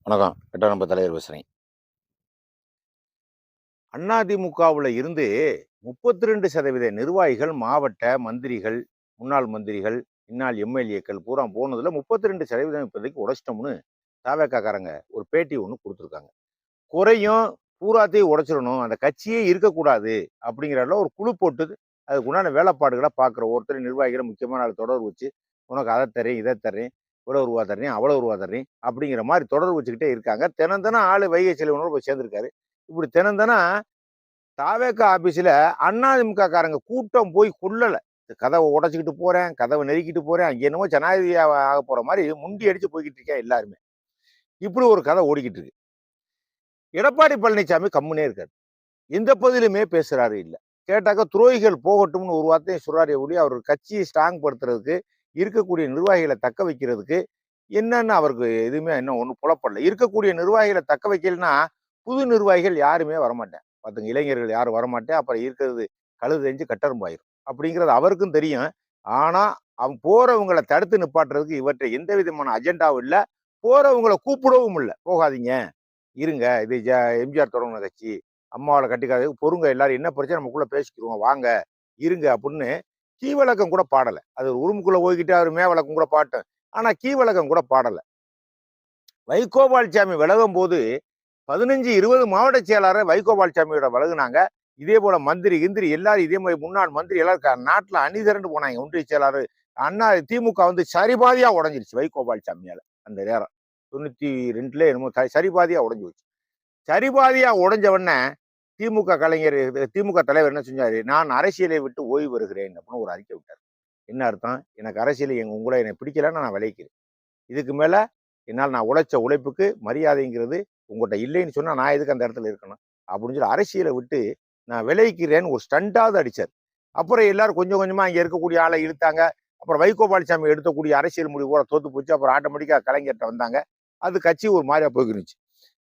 வணக்கம். 8ஆம் நம்பர் தலைவர் பேசுறேன். அதிமுகவுல இருந்து 32% நிர்வாகிகள், மாவட்ட மந்திரிகள், முன்னாள் மந்திரிகள், இன்னாள் எம்எல்ஏக்கள் பூரா போனதுல 32% இப்போதைக்கு உடைச்சிட்டோம்னு தவேகாக்காரங்க ஒரு பேட்டி ஒண்ணு குடுத்துருக்காங்க. குறையும் பூராத்தையும் உடைச்சிரணும். அந்த கட்சியே இருக்கக்கூடாது அப்படிங்கிறதுல ஒரு குழு போட்டு அதுக்கு உண்டான வேலைப்பாடுகள பார்க்குற ஒருத்தர் நிர்வாகிகள முக்கியமான ஆள் தொடர்பு வச்சு, உனக்கு அத தர்றேன், இத தர்றேன், இவ்வளவு ரூவா தர்றேன், அவ்வளவு ரூவா தர்றேன் அப்படிங்கிற மாரி தொடர்பு வச்சுக்கிட்டே இருக்காங்க. தினம் தினம் ஆளு வைகை செல்வனோட போய் சேர்ந்திருக்காரு. இப்படி தினம் தினம் தாவேகா ஆபீஸ்ல அதிமுக காரங்க கூட்டம் போய் கொள்ளல. கதவ உடைச்சுக்கிட்டு போறேன், கதவ நெருக்கிட்டு போறேன். அங்க என்னமோ ஜனாதிபதியா ஆகப் போற மாரி முண்டி அடிச்சு போய்க்கிட்டு இருக்கேன் எல்லாருமே. இப்படி ஒரு கதை ஓடிக்கிட்டு இருக்கு. எடப்பாடி பழனிசாமி கம்முனே இருக்காரு. எந்த பதிலுமே பேசுறாரு இல்ல. கேட்டாக்கா துரோகிகள் போகட்டும்னு ஒரு வார்த்தைய சொல்றாரே ஒழிய, அவர் கட்சியை ஸ்ட்ராங் படுத்துறதுக்கு, இருக்கக்கூடிய நிர்வாகிகள தக்க வைக்கிறதுக்கு என்னன்னு அவருக்கு எதுவுமே இன்னும் ஒண்ணும் புலப்படல. இருக்கக்கூடிய நிர்வாகிகள தக்க வைக்கலன்னா, புது நிர்வாகிகள் யாருமே வரமாட்டாங்க. பாத்துங்க, இளைஞர்கள் யாரும் வரமாட்டேன். அப்புறம் இருக்கிறது கழுது தெரிஞ்சு கட்டெரும்பாயிரும். அப்படிங்கிறது அவருக்கும் தெரியும். ஆனா, போறவங்கள தடுத்து நிப்பாட்டுறதுக்கு இவர்ட்ட எந்த விதமான அஜெண்டாவும் இல்ல. போறவங்கள கூப்பிடவும் இல்ல. போகாதீங்க, இருங்க. இது எம்ஜிஆர் தொடங்குன கட்சி. அம்மாவால கட்டிக்காது. பொறுங்க எல்லாரும், என்ன பிரச்சனை நமக்குள்ள பேசிக்கிருவோம். வாங்க, இருங்க அப்படின்னு கீ வழக்கம் கூட பாடல. அது ரூமுக்குள்ள போய்க்கிட்டு அவரு மே வழக்கம் கூட பாட்டும். ஆனா கீ வழக்கம் கூட பாடல. வைகோபால்சாமி விலகும்போது 15, 20 மாவட்ட செயலாளர் வைகோபால்சாமியோட விலகுனாங்க. இதே போல மந்திரி கிந்திரி எல்லாரும் இதே மாதிரி முன்னாள் மந்திரி எல்லாரும் நாட்டுல அணிதிரண்டு போனாங்க. ஒன்றிய செயலாளர் திமுக வந்து சரிபாதியா உடைஞ்சிருச்சு வைகோபால்சாமியால. அந்த நேரம் 92ல என்னமோ சரிபாதியா உடைஞ்சு போச்சு. சரிபாதியா உடைஞ்சவொன்னே திமுக தலைவர் என்ன செஞ்சாரு? நான் அரசியலை விட்டு ஓய்வு பெறுகிறேன் அப்படின்னு ஒரு அறிக்கை விட்டார். என்ன அர்த்தம்? எனக்கு அரசியல் உங்கள என்னை பிடிக்கலன்னா நான் விலகிக்கிறேன். இதுக்கு மேல என்னால் நான் உழைச்ச உழைப்புக்கு மரியாதைங்கிறது உங்கள்கிட்ட இல்லைன்னு சொன்னா நான் எதுக்கு அந்த இடத்துல இருக்கணும் அப்படின்னு சொல்லி அரசியலை விட்டு நான் விலகிக்கிறேன்னு ஒரு ஸ்டண்டாவது அடிச்சார். அப்புறம் எல்லாரும் கொஞ்சம் கொஞ்சமா அங்க இருக்கக்கூடிய ஆளை இழுத்தாங்க. அப்புறம் வைகோபால்சாமி எடுத்தக்கூடிய அரசியல் முடிவு கூட தோத்து போச்சு. அப்புறம் ஆட்டோமேட்டிக்கா கலைஞர்கிட்ட வந்தாங்க. அது கட்சி ஒரு மாதிரியா போயிருந்துச்சு.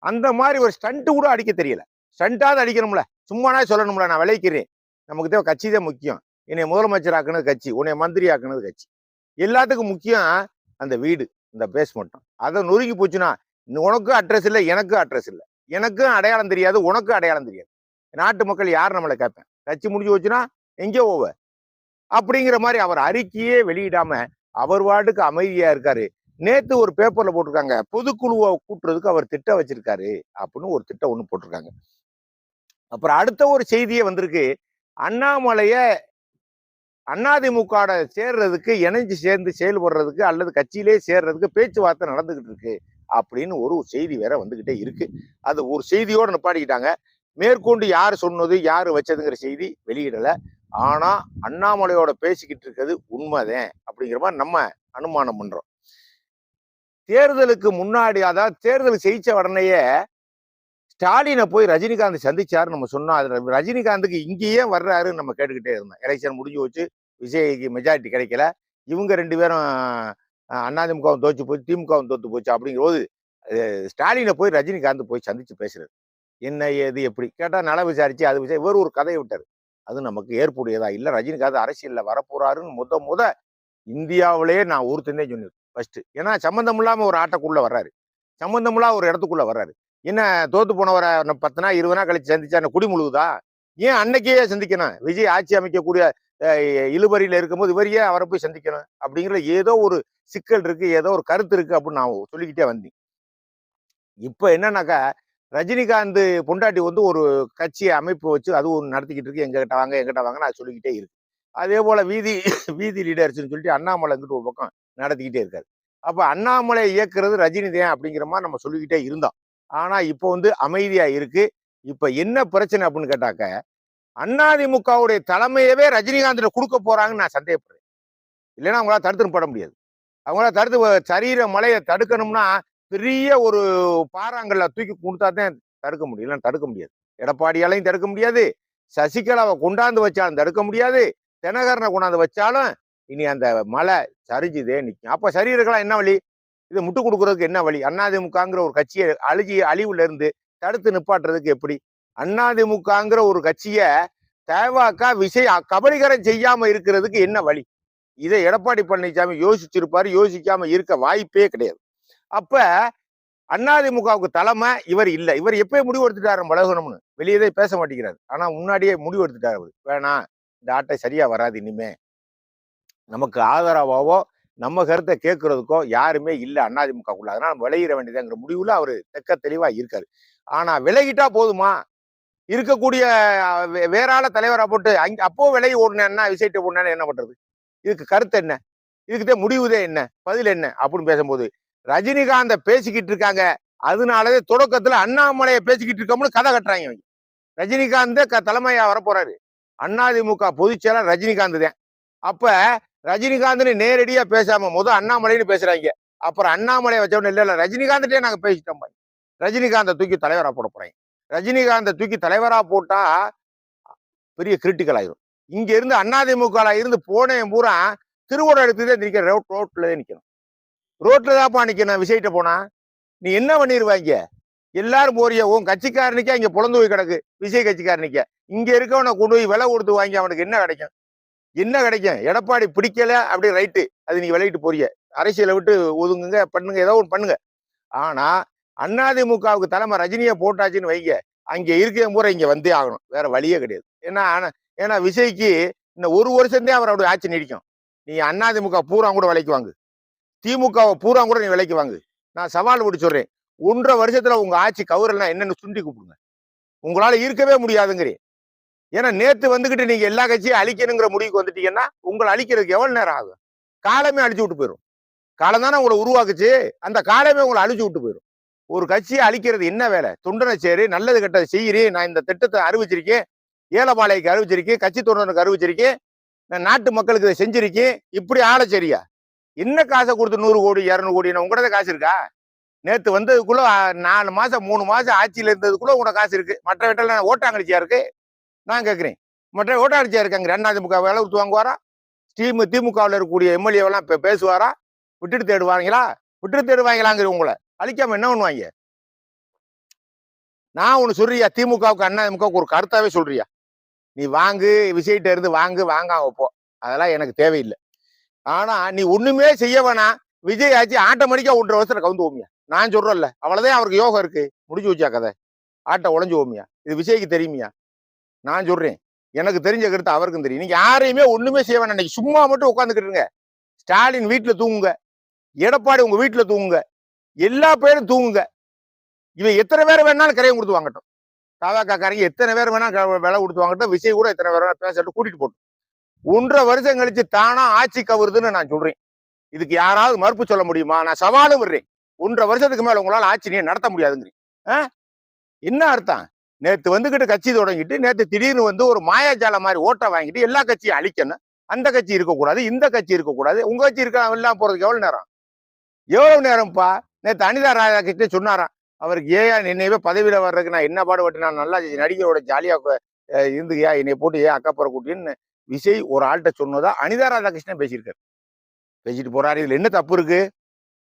அந்த மாதிரி ஒரு ஸ்டண்ட் கூட அடிக்க தெரியல. ஸ்டண்டாவது அடிக்கணும்ல, சும்மானா சொல்லணும்ல, நான் விளைக்கிறேன், நமக்கு தேவை கட்சி தான் முக்கியம், என்னை முதலமைச்சர் ஆக்குனது கட்சி, உன்னை மந்திரி ஆக்குனது கட்சி, எல்லாத்துக்கும் முக்கியம் அந்த வீடு, இந்த பேஸ் மட்டும். அதை நொறுங்கி போச்சுன்னா உனக்கும் அட்ரஸ் இல்லை, எனக்கும் அட்ரஸ் இல்லை, எனக்கும் அடையாளம் தெரியாது, உனக்கும் அடையாளம் தெரியாது. நாட்டு மக்கள் யார் நம்மளை கேட்பேன்? கட்சி முடிஞ்சு போச்சுன்னா எங்கே போவ அப்படிங்கிற மாதிரி அவர் அறிக்கையே வெளியிடாம அவர் வார்டுக்கு அமைதியா இருக்காரு. நேத்து ஒரு பேப்பர்ல போட்டிருக்காங்க, பொதுக்குழுவை கூட்டுறதுக்கு அவர் திட்டம் வச்சிருக்காரு அப்படின்னு ஒரு திட்டம் ஒண்ணு போட்டிருக்காங்க. அப்புறம் அடுத்த ஒரு செய்தியே வந்திருக்கு, அண்ணாமலைய அதிமுக சேர்றதுக்கு, இணைஞ்சு சேர்ந்து செயல்படுறதுக்கு அல்லது கட்சியிலே சேர்றதுக்கு பேச்சுவார்த்தை நடந்துகிட்டு இருக்கு அப்படின்னு ஒரு செய்தி வேற வந்துகிட்டே இருக்கு. அது ஒரு செய்தியோட நிப்பாடிக்கிட்டாங்க. மேற்கொண்டு யாரு சொன்னது, யாரு வச்சதுங்கிற செய்தி வெளியிடல. ஆனா அண்ணாமலையோட பேசிக்கிட்டு இருக்கிறது உண்மைதான் அப்படிங்கிற மாதிரி நம்ம அனுமானம் பண்றோம். தேர்தலுக்கு முன்னாடி, அதாவது தேர்தல் ஜெயிச்ச உடனேயே ஸ்டாலினை போய் ரஜினிகாந்த் சந்திச்சாரு நம்ம சொன்னோம். அதுல ரஜினிகாந்துக்கு இங்கேயே வர்றாருன்னு நம்ம கேட்டுக்கிட்டே இருந்தோம். எலெக்ஷன் முடிஞ்சு போச்சு, விஜய்க்கு மெஜாரிட்டி கிடைக்கல, இவங்க 2 பேரும் அதிமுகவும் தோச்சு போச்சு, திமுகவும் தோத்து போச்சு அப்படிங்கிற போது ஸ்டாலினை போய் ரஜினிகாந்த் போய் சந்திச்சு பேசுறாரு. என்ன ஏது எப்படி கேட்டா நல விசாரிச்சு அது விசாரி இவர் ஒரு கதையை விட்டாரு. அது நமக்கு ஏற்புடையதா இல்ல. ரஜினிகாந்த் அரசியல்ல வரப்போறாருன்னு முத இந்தியாவிலேயே நான் ஒருத்தனே சொன்னேன் ஃபர்ஸ்ட். ஏன்னா சம்பந்தம் இல்லாம ஒரு ஆட்டக்குள்ள வர்றாரு, சம்பந்தம் இல்லாம ஒரு இடத்துக்குள்ள வர்றாரு. என்ன தோத்து போனவரை 10 நாள் 20 நாள் கழிச்சு சந்திச்சா என்ன குடி முழுகுதா? ஏன் அன்னைக்கே சந்திக்கணும்? விஜய் ஆட்சி அமைக்கக்கூடிய இழுபறியில இருக்கும்போது இவர் ஏன் அவரை போய் சந்திக்கணும்? அப்படிங்கிற ஏதோ ஒரு சிக்கல் இருக்கு, ஏதோ ஒரு கருத்து இருக்கு அப்படின்னு நான் சொல்லிக்கிட்டே வந்தேன். இப்ப என்னன்னாக்கா, ரஜினிகாந்த் பொண்டாட்டி வந்து ஒரு கட்சி அமைப்பு வச்சு அது ஒன்று நடத்திக்கிட்டு இருக்கு. எங்கிட்ட வாங்க, எங்கிட்ட வாங்கன்னு அது சொல்லிக்கிட்டே இருக்கு. அதே போல வீதி லீடர்ஸ்ன்னு சொல்லிட்டு அண்ணாமலை இங்கிட்டு ஒரு பக்கம் நடத்திக்கிட்டே இருக்காரு. அப்ப அண்ணாமலை இயக்குறது ரஜினி தான் அப்படிங்கிற மாதிரி நம்ம சொல்லிக்கிட்டே இருந்தோம். ஆனா இப்போ வந்து அமைதியா இருக்கு. இப்ப என்ன பிரச்சனை அப்படின்னு கேட்டாக்க, அதிமுகவுடைய தலைமையவே ரஜினிகாந்த் கொடுக்க போறாங்கன்னு நான் சந்தேகப்படுறேன். இல்லைன்னா அவங்களால தடுத்து போட முடியாது. அவங்களால தடுத்து சரீர மலையை தடுக்கணும்னா பெரிய ஒரு பாறாங்கல்ல தூக்கி கொடுத்தா தான் தடுக்க முடியும், இல்லைன்னா தடுக்க முடியாது. எடப்பாடியாலையும் தடுக்க முடியாது, சசிகலாவை கொண்டாந்து வச்சாலும் தடுக்க முடியாது, தினகரனை கொண்டாந்து வச்சாலும் இனி அந்த மலை சரிஞ்சுதே நிற்கும். அப்ப சரீரங்களா என்ன வழி? இதை முட்டு கொடுக்கறதுக்கு என்ன வழி? அதிமுகங்கிற ஒரு கட்சியை அழிவுல இருந்து தடுத்து நிப்பாட்டுறதுக்கு எப்படி? அதிமுகங்கிற ஒரு கட்சியை தவாக கபலீகரம் செய்யாம இருக்கிறதுக்கு என்ன வழி? இதை எடப்பாடி பழனிசாமி யோசிச்சிருப்பாரு. யோசிக்காம இருக்க வாய்ப்பே கிடையாது. அப்ப அதிமுகவுக்கு தலைமை இவர் இல்ல. இவர் எப்பயே முடிவு எடுத்துட்டாரு பழகணும்னு. வெளியவே பேச மாட்டேங்கிறாரு. ஆனா முன்னாடியே முடிவு எடுத்துட்டாரு அவரு. வேணாம், இந்த ஆட்டை சரியா வராது இனிமே. நமக்கு ஆதரவாவோ, நம்ம கருத்தை கேட்கறதுக்கோ யாருமே இல்ல அதிமுகக்குள்ள. அதனால நம்ம விலகிட வேண்டியதுங்கிற முடிவுல அவரு தெக்க தெளிவா இருக்காரு. ஆனா விலகிட்டா போதுமா? இருக்கக்கூடிய வேற ஆள தலைவரா போட்டு அப்போ விலகி ஓடுனேன்னா விஜய்ட்ட ஓடுனேன்னா என்ன பண்றது? இதுக்கு கருத்து என்ன? இதுக்குதான் முடிவுதே என்ன? பதில் என்ன? அப்படின்னு பேசும்போது ரஜினிகாந்த பேசிக்கிட்டு இருக்காங்க. அதனாலவே தொடக்கத்துல அண்ணாமலையை பேசிக்கிட்டு இருக்கோம்னு கதை கட்டுறாங்க. ரஜினிகாந்த் தலைமையா வரப்போறாரு. அதிமுக பொதுச் செயலர் ரஜினிகாந்த் தான். அப்ப ரஜினிகாந்த் நேரடியா பேசாம அண்ணாமலைன்னு பேசுறாங்க. அப்புறம் அண்ணாமலையை வச்சவன இல்ல ரஜினிகாந்த்டே நாங்க பேசிட்டோம். ரஜினிகாந்த தூக்கி தலைவரா போட போறேன். ரஜினிகாந்த தூக்கி தலைவரா போட்டா பெரிய கிரிட்டிக்கல் ஆயிரும். இங்க இருந்து அதிமுக இருந்து போனேன் பூரா திருவோட எடுத்துதான் நிக்கிறேன். ரோட்ல நிக்கணும். ரோட்ல தான்ப்பா நிக்கணும். விஜய்ட்ட போனா நீ என்ன பண்ணிருவாங்க? எல்லாரும் போறிய உன் கட்சிக்காரனுக்கே இங்க பொழந்து போய் கிடக்கு. விஜய் கட்சிக்காரனிக்க இங்க இருக்கவனை கொண்டு போய் விலை கொடுத்து வாங்கி அவனுக்கு என்ன கிடைக்கும்? என்ன கிடைக்கும்? எடப்பாடி பிடிக்கல அப்படி ரைட்டு, அது நீங்க விளையிட்டு போறிய. அரசியலை விட்டு ஒதுங்குங்க, பண்ணுங்க, ஏதோ ஒன்று பண்ணுங்க. ஆனா அதிமுகவுக்கு தலைமை ரஜினியை போட்டாச்சுன்னு வைங்க, அங்க இருக்க முறை இங்க வந்தே ஆகணும். வேற வழியே கிடையாது. ஏன்னா விஜய்க்கு இந்த ஒரு வருஷம் தான் அவரோட ஆட்சி நீடிக்கும். நீ அதிமுக பூரா கூட விலைக்கு வாங்கு, திமுகவை பூரா கூட நீ விலைக்கு வாங்கு. நான் சவால் விட்டு சொல்றேன், 1.5 வருஷத்துல உங்க ஆட்சி கவுரல்னா என்னன்னு சுண்டி கூப்பிடுங்க. உங்களால இருக்கவே முடியாதுங்கிறேன். ஏன்னா நேத்து வந்துகிட்டு நீங்க எல்லா கட்சியும் அழிக்கணுங்கிற முடிவுக்கு வந்துட்டீங்கன்னா உங்களை அழிக்கிறதுக்கு எவ்வளவு நேரம் ஆகும்? காலமே அழிச்சு விட்டு போயிடும். காலம் தானே உங்களை உருவாக்குச்சு. அந்த காலமே உங்களை அழிச்சு விட்டு போயிடும். ஒரு கட்சியை அழிக்கிறது என்ன வேலை? தொண்டனை சேரு, நல்லது கெட்டது செய்கிறேன், நான் இந்த திட்டத்தை அறிவிச்சிருக்கேன், ஏலபாளையக்கு அறிவிச்சிருக்கேன், கட்சி தொண்டனுக்கு அறிவிச்சிருக்கேன், நான் நாட்டு மக்களுக்கு இதை செஞ்சிருக்கேன், இப்படி ஆள சரியா? என்ன காசை கொடுத்து 100 கோடி 200 கோடி உங்கள்கிட்ட காசு இருக்கா? நேத்து வந்ததுக்குள்ள 4 மாசம் 3 மாசம் ஆட்சியில இருந்ததுக்குள்ள உங்களோட காசு இருக்கு. மற்ற வீட்டில் ஓட்டாங்கடிச்சியா இருக்கு. நான் கேட்கிறேன், மற்ற ஓட்டாங்கடிச்சியா இருக்காங்க. அதிமுக வேலை விட்டு வாங்குவாரா? திமுகவில் இருக்கக்கூடிய எம்எல்ஏ எல்லாம் பேசுவாரா? விட்டுட்டு தேடுவாங்களா? விட்டுட்டு தேடுவாங்களாங்கிற உங்களை அழிக்காம என்ன பண்ணுவாங்க? நான் ஒண்ணு சொல்றியா, திமுகவுக்கு அதிமுகவுக்கு ஒரு கருத்தாவே சொல்றியா? நீ வாங்கு, விஜய்கிட்ட இருந்து வாங்காம போ, அதெல்லாம் எனக்கு தேவையில்லை. ஆனா நீ ஒண்ணுமே செய்ய வேணாம், விஜய் ஆச்சு ஆட்டோமேட்டிக்கா 1.5 வருஷத்துல கவுந்து ஓமியா. நான் சொல்றேன்ல, அவ்வளவுதான் அவருக்கு யோகம் இருக்கு, முடிஞ்சு வச்சா கதை. ஆட்டை உழைஞ்சு ஓமியா. இது விஜய்க்கு தெரியுமியா? நான் சொல்றேன், எனக்கு தெரிஞ்ச கருத்து அவருக்கும் தெரியும். நீங்க யாரையுமே ஒண்ணுமே செய்ய வேணாம். இன்னைக்கு சும்மா மட்டும் உட்காந்துக்கிட்டு இருங்க. ஸ்டாலின் வீட்டுல தூங்குங்க, எடப்பாடி உங்க வீட்டுல தூங்குங்க, எல்லா பேரும் தூங்குங்க. இவன் எத்தனை பேர் வேணாலும் கரையை கொடுத்து வாங்கட்டும். தாவாக்காரங்க எத்தனை பேர் வேணா விலை கொடுத்து வாங்கட்டும். விஜய் கூட எத்தனை பேர் வேணா பேசிட்டு கூட்டிட்டு போட்டோம். 1.5 வருஷம் கழிச்சு தானா ஆட்சி கவுறுதுன்னு நான் சொல்றேன். இதுக்கு யாராவது மறுப்பு சொல்ல முடியுமா? நான் சவாலும் விடுறேன். 1.5 வருஷத்துக்கு மேல உங்களால ஆட்சி நீ நடத்த முடியாதுங்கிறீங்க. என்ன அர்த்தம்? நேத்து வந்துகிட்டு கட்சி தொடங்கிட்டு நேத்து திடீர்னு வந்து ஒரு மாயாஜால மாதிரி ஓட்டை வாங்கிட்டு எல்லா கட்சியும் அழிக்கணும். அந்த கட்சி இருக்கக்கூடாது, இந்த கட்சி இருக்கக்கூடாது, உங்க கட்சி இருக்க எல்லாம் போறதுக்கு எவ்வளவு நேரம்? எவ்வளவு நேரம்ப்பா? நேத்து அனிதா ராதாகிருஷ்ணன் சொன்னாராம், அவருக்கு ஏன் என்னையவே பதவியில வர்றதுக்கு நான் என்ன பாடுபட்டு, நான் நல்லா நடிகரோட ஜாலியா இருந்துயா, என்னை போட்டு ஏன் அக்காப்புற கூட்டின்னு விஜய் ஒரு ஆள்கிட்ட சொன்னதா அனிதா ராதாகிருஷ்ணன் பேசியிருக்காரு. பேசிட்டு போறாரு. இதுல என்ன தப்பு இருக்கு?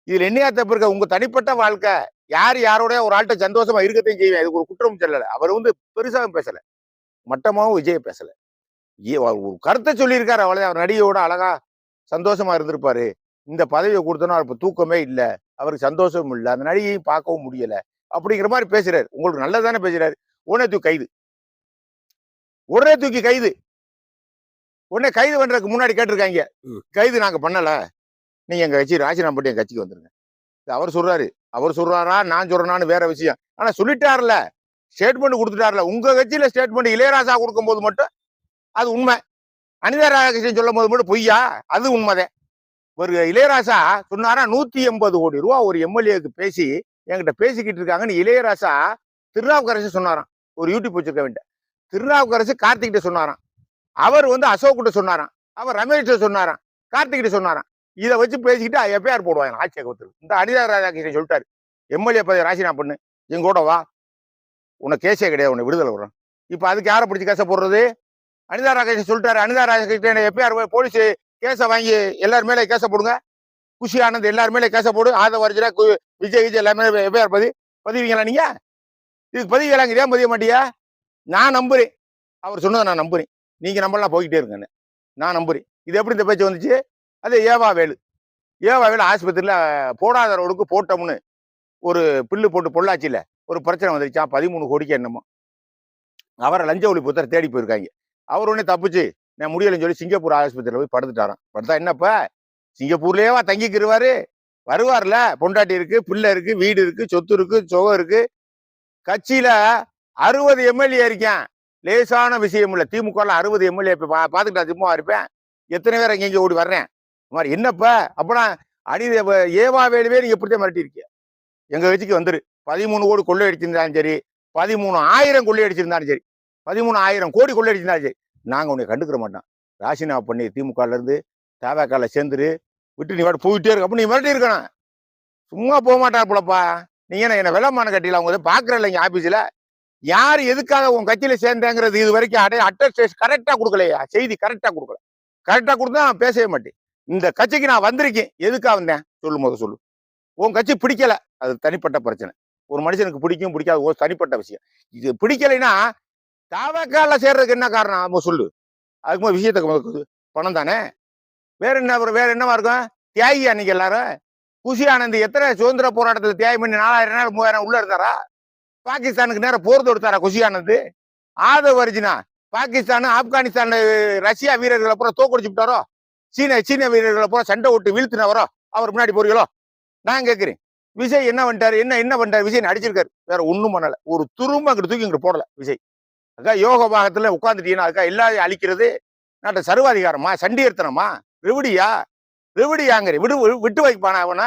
இதுல என்னையா தப்பு இருக்கு? உங்க தனிப்பட்ட வாழ்க்கை, யாரோடய ஒரு ஆள்கிட்ட சந்தோஷமா இருக்கத்தையும் செய்வேன். இதுக்கு ஒரு குற்றம் சொல்லல. அவர் வந்து பெருசாகவும் பேசல, மட்டமாவும் விஜய் பேசல. ஒரு கருத்தை சொல்லியிருக்காரு, அவ்வளவுதான். அவர் நடிகையோட அழகா சந்தோஷமா இருந்திருப்பாரு. இந்த பதவியை கொடுத்தோன்னா அவருக்கு தூக்கமே இல்லை, அவருக்கு சந்தோஷமும் இல்லை, அந்த நடிகையும் பார்க்கவும் முடியல அப்படிங்கிற மாதிரி பேசுறாரு. உங்களுக்கு நல்லதானே பேசுறாரு. உடனே தூக்கி கைது, உடனே தூக்கி கைது. உடனே கைது பண்றதுக்கு முன்னாடி கேட்டிருக்காங்க, கைது நாங்க பண்ணல, நீங்க எங்க கட்சி ராஜினாமா பண்ணி எங்க கட்சிக்கு வந்துருங்க. அவர் சொல்றாரு. அவர் சொல்றாரா நான் சொல்றேனான்னு வேற விஷயம். ஆனா சொல்லிட்டாருல, ஸ்டேட்மெண்ட் கொடுத்துட்டாருல. உங்க கட்சியில ஸ்டேட்மெண்ட் இளையராஜா கொடுக்கும் போது மட்டும் அது உண்மை, அனிதா ராதாகிருஷ்ணன் சொல்லும் போது மட்டும் பொய்யா? அது உண்மைதான். ஒரு இளையராஜா சொன்னாரா 180 கோடி ரூபா ஒரு எம்எல்ஏக்கு பேசி என்கிட்ட பேசிக்கிட்டு இருக்காங்கன்னு இளையராஜா திருநாவுக்கரசு சொன்னாராம். ஒரு யூடியூப் வச்சிருக்க வேண்டிய திருநாவுக்கரசு கார்த்திகிட்ட சொன்னாராம். அவர் வந்து அசோக் கிட்ட சொன்னாராம். அவர் ரமேஷ் சொன்னாராம், கார்த்திகிட்ட சொன்னாராம். இதை வச்சு பேசிக்கிட்டு எஃப்ஐஆர் போடுவாங்க ஆட்சியை கவுத்து. இந்த அனிதா ராதாகிருஷ்ணன் சொல்லிட்டாரு, எம்எல்ஏ பதவி ராஜினாமா பண்ணு, எங்கூட வா, உனக்கு கேஸே கிடையாது, உன்னை விடுதலை விடுறோம். இப்ப அதுக்கு யாரை பிடிச்சி கேச போடுறது? அனிதா ராதாகிருஷ்ணன் சொல்லிட்டாரு. அனிதா ராதாகிருஷ்ணன் எஃப்ஐஆர் போலீஸ் கேஸை வாங்கி எல்லாரு மேலே கேச போடுங்க, குஷி ஆனந்த் எல்லாரு மேலே கேச போடு, ஆதவ அர்ஜுனா விஜய் எல்லாமே எஃப்ஐஆர் பதிவீங்களா? நீங்க இதுக்கு பதிவுகளாங்க, இதே பதிய மாட்டியா? நான் நம்புறேன், அவர் சொன்னதை நான் நம்புறேன். நீங்க நம்பலாம் போய்கிட்டே இருங்கன்னு நான் நம்புறேன். இது எப்படி இந்த பேச்சு வந்துச்சு? அது ஏவா வேலு ஆஸ்பத்திரியில போடாத ரோடுக்கு போட்டோம்னு ஒரு பில்லு போட்டு பொள்ளாச்சியில ஒரு பிரச்சனை வந்துருச்சான் 13 கோடிக்கு என்னமோ. அவரை லஞ்ச ஒழிப்புத்தர் தேடி போயிருக்காங்க. அவர் உடனே தப்பிச்சு நான் முடியலைன்னு சொல்லி சிங்கப்பூர் ஆஸ்பத்திரியில போய் படுத்துட்டாராம். படுத்தா என்னப்பா சிங்கப்பூர்லயேவா தங்கிக்கிருவாரு, வருவார்ல, பொண்டாட்டி இருக்கு, பிள்ளை இருக்கு, வீடு இருக்கு, சொத்து இருக்கு, சுகம் இருக்கு. கட்சியில 60 எம்எல்ஏ இருக்கேன், லேசான விஷயம் இல்ல. திமுக 60 எம்எல்ஏ பாத்துக்கிட்டா சும்மா இருப்பேன். எத்தனை பேர் இங்க ஓடி வர்றேன் மாதிரி என்னப்பா அப்பனா அடி ஏவா வேலுவே நீங்க எப்படித்தான் மிரட்டி இருக்கீங்க. எங்க கட்சிக்கு வந்துரு 13 கோடி கொள்ளை அடிச்சிருந்தாலும் சரி, 13,000 கொள்ளை அடிச்சிருந்தாலும் சரி, 13,000 கோடி கொள்ளை அடிச்சிருந்தாலும் சரி, நாங்க உன்னை கண்டுக்கிற மாட்டோம். ராசினா பண்ணி திமுகல இருந்து தவேக்கால சேர்ந்துரு விட்டு நீ வாட்டு போயிட்டே இருக்க. அப்ப நீ மிரட்டி இருக்கணும். சும்மா போக மாட்டாப்புலப்பா. நீங்க என்ன வெள்ளமான கட்டில அவங்க பாக்குற இல்லைங்க ஆபீஸ்ல யாரு எதுக்காக உன் கட்சியில சேர்ந்தேங்கிறது இது வரைக்கும் அட்டஸ்டேஷன் கரெக்டா கொடுக்கலையா? செய்தி கரெக்டா கொடுக்கல. கரெக்டா கொடுத்தா நான் பேசவே மாட்டேன். இந்த கட்சிக்கு நான் வந்திருக்கேன், எதுக்காக வந்தேன் சொல்லு, முத சொல்லு. உன் கட்சி பிடிக்கல, அது தனிப்பட்ட பிரச்சனை. ஒரு மனுஷனுக்கு பிடிக்கும் பிடிக்காது ஒரு தனிப்பட்ட விஷயம். இது பிடிக்கலைன்னா தவேக்கால சேர்றதுக்கு என்ன காரணம் சொல்லு. அதுக்கு விஷயத்துக்கு பணம் தானே, வேற என்னவா இருக்கும்? தியாகி அன்னைக்கு எல்லாரும் குஷி ஆனந்த் எத்தனை சுதந்திர போராட்டத்துல தியாகி பண்ணி 4,000 3,000 உள்ள இருந்தாரா? பாகிஸ்தானுக்கு நேரம் போர் தொடுத்தாரா குஷி ஆனந்த்? ஆதவ் அர்ஜுனா பாகிஸ்தான் ஆப்கானிஸ்தான் ரஷ்யா வீரர்களை பூரா தோக்கடிச்சு விட்டாரோ? சீன வீரர்களை பூரா சண்டை விட்டு வீழ்த்தினவரோ அவர் முன்னாடி போறீங்களோ? நான் கேட்கிறேன். விஜய் என்ன பண்ணிட்டாரு? என்ன பண்ணிட்டாரு? விஜய் அடிச்சிருக்காரு, வேற ஒண்ணும் பண்ணல. ஒரு துரும்ப அங்கிட்டு தூக்கி இங்கிட்டு போடல விஜய். அக்கா யோக பாகத்துல உட்காந்துட்டீங்கன்னா அதுக்கா எல்லாரையும் அழிக்கிறது நாட்ட சர்வாதிகாரமா, சண்டியர்த்தனமா, ரெவடியாங்கிற விட்டு வைப்பானா? அவனை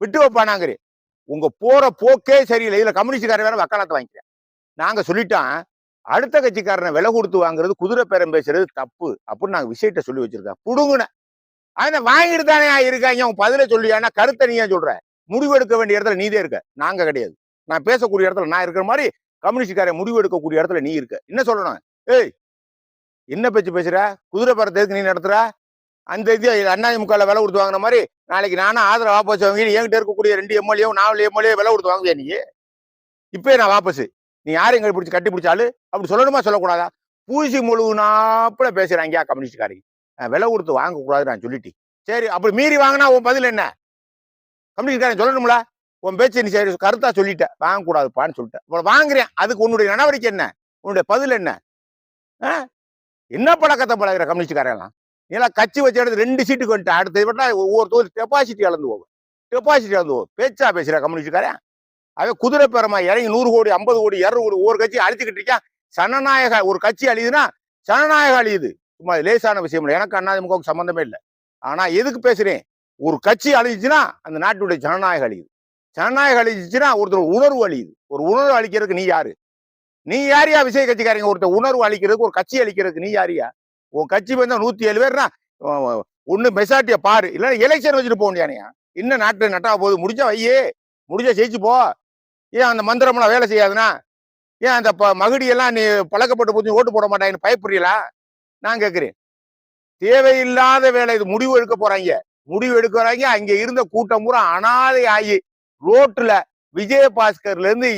விட்டு வைப்பானாங்கிற உங்க போற போக்கே சரியில்லை. இதுல கம்யூனிஸ்ட்காரன் வேற வக்காலத்தை வாங்கிக்கிறேன். நாங்க சொல்லிட்டோம், அடுத்த கட்சிக்காரனை விலை கொடுத்து வாங்குறது, குதிரை பேரம் பேசுறது தப்பு அப்படின்னு நாங்க விஷயத்த சொல்லி வச்சிருக்கோம். புடுங்குன அதை வாங்கிட்டு தானே இருக்காங்க. அவன் பதில சொல்லியானா கருத்தை நீ ஏன் சொல்ற? முடிவெடுக்க வேண்டிய இடத்துல நீதே இருக்க, நாங்க கிடையாது. நான் பேசக்கூடிய இடத்துல நான் இருக்கிற மாதிரி கம்யூனிஸ்ட்காரன் முடிவு எடுக்கக்கூடிய இடத்துல நீ இருக்க. என்ன சொல்லணும்? ஏய் என்ன பேச்சு பேசுற? குதிரை பேரத்துக்கு நீ நடத்துற? அந்த இது அதிமுக விலை கொடுத்து வாங்கின மாதிரி நாளைக்கு நானும் ஆதரவு வாபஸ் வாங்கி என்கிட்ட இருக்கக்கூடிய 2 எம்எல்ஏ 4 எம்எல்ஏ விலை கொடுத்து வாங்குவியா நீ? இப்பயே நான் வாபஸ். நீ யாரும் எங்க பிடிச்சி கட்டி பிடிச்சாலு அப்படி சொல்லணுமா சொல்லக்கூடாதா? பூசி முழுகுனாப்புல பேசுறாங்க கம்யூனிஸ்ட்காரங்க. விலை கொடுத்து வாங்க கூடாது நான் சொல்லிட்டேன். சரி அப்படி மீறி வாங்கினா உன் பதில் என்ன? கம்யூனிஸ்ட்காரன் சொல்லணும்ல, உன் பேச்சு நீ சரி கருத்தா சொல்லிட்ட, வாங்கக்கூடாதுப்பான்னு சொல்லிட்டேன். வாங்குறேன், அதுக்கு உன்னுடைய நடவடிக்கை என்ன? உன்னுடைய பதில் என்ன? என்ன பழக்கத்தை பழகிற கம்யூனிஸ்ட்காரெல்லாம்? நீலாம் கட்சி வச்ச இடத்துல 2 சீட்டுக்கு வந்துட்டு அடுத்த விட்டா ஒவ்வொரு தொகுதி டெபாசிட்டி இழந்து போகும். பேச்சா பேசுற கம்யூனிஸ்ட்காரன். அவன் குதிரை பேரமா இறங்கி 100 கோடி 50 கோடி 200 கோடி ஒரு கட்சி அழிச்சுக்கிட்டு இருக்கான். சனநாயக ஒரு கட்சி அழியுதுன்னா சனநாயகம் அழியுது. சும்மா லேசான விஷயம் இல்லை. எனக்கு அதிமுகவுக்கு சம்பந்தமே இல்லை. ஆனா எதுக்கு பேசுறேன்? ஒரு கட்சி அழிஞ்சுன்னா அந்த நாட்டுடைய ஜனநாயகம் அழியுது. ஜனநாயகம் அழிஞ்சுன்னா ஒருத்தர் உணர்வு அழியுது. ஒரு உணர்வு அளிக்கிறதுக்கு நீ யாரு? நீ யாரியா விஜய் கட்சிக்காரங்க ஒருத்தர் உணர்வு அளிக்கிறதுக்கு, ஒரு கட்சி அளிக்கிறதுக்கு நீ யாரியா? உன் கட்சி வந்து 107 பேர்னா ஒண்ணு மெசாட்டிய பாரு, இல்ல எலெக்ஷன் வச்சுட்டு போக முடியானியா? இன்னும் நாட்டு நட்டா போகுது, முடிஞ்சா வையே, முடிஞ்சா ஜெயிச்சு போ. ஏன் அந்த மந்திரம்லாம் வேலை செய்யாதுன்னா? ஏன் அந்த மகுடியெல்லாம் நீ பழக்கப்பட்டு போச்சு ஓட்டு போட மாட்டாங்கன்னு பயப்படுறீங்களா? நான் கேட்கிறேன். தேவையில்லாத வேலை இது. முடிவு எடுக்க போறாங்க. அங்க இருந்த கூட்டம் பூரா அனாதை ஆகி ரோட்ல விஜயபாஸ்கர்ல இருந்து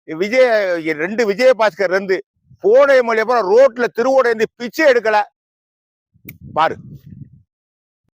2 விஜயபாஸ்கர்ல இருந்து போனை மொழிய ரோட்ல திருவோட இருந்து பிச்சை எடுக்கல பாரு.